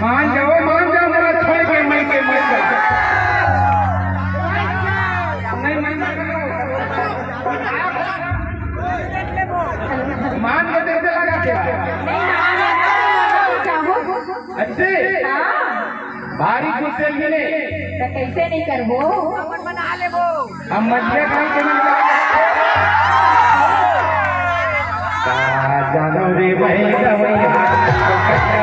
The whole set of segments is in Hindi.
मान जाओ मेरा छोड़ के मैं के मत जा नहीं मान के कैसे लगा के अच्छे भारी कुछ मिले तो कैसे नहीं करबो बना लेबो हम मछलियां खाई के मिल जानो रे भाई गवैया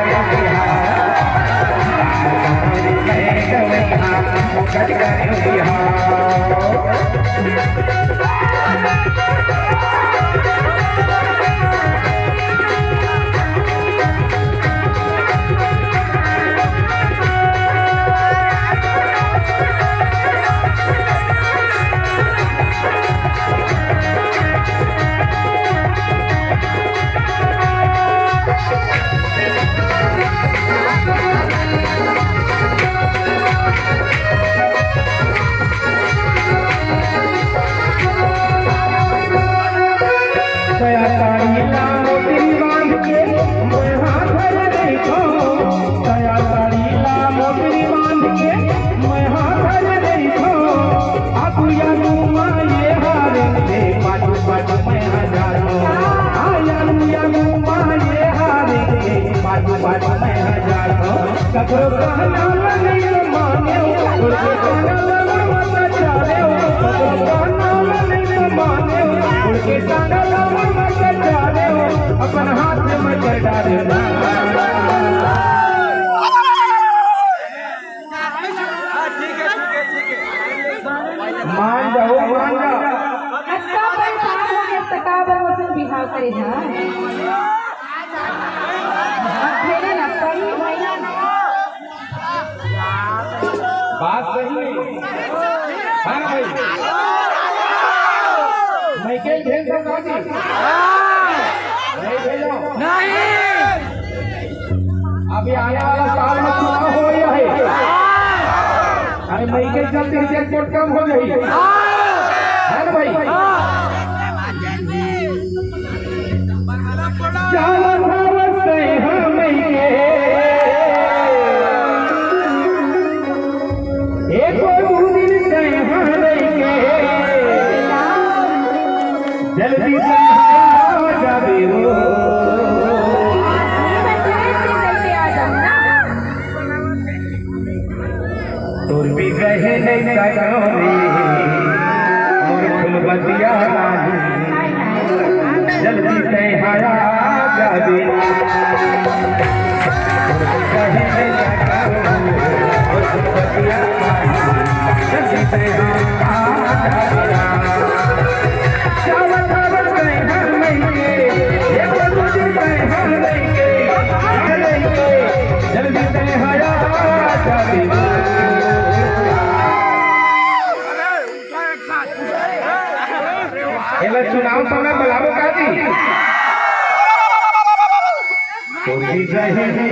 अपन हाथ में डाले मान जाओ बिहार करे बात सही हाँ भाई मैं क्या भेज सकता नहीं भेजो नहीं अभी आने वाला साल में चुनाव हो गया है अरे मैं के चलते रिपोर्ट कम हो गई है ना भाई जल्दी से जाबे हो तोर भी रहे नहीं करोरी और फुलबतिया जल्दी से हाया जाबे जल्दी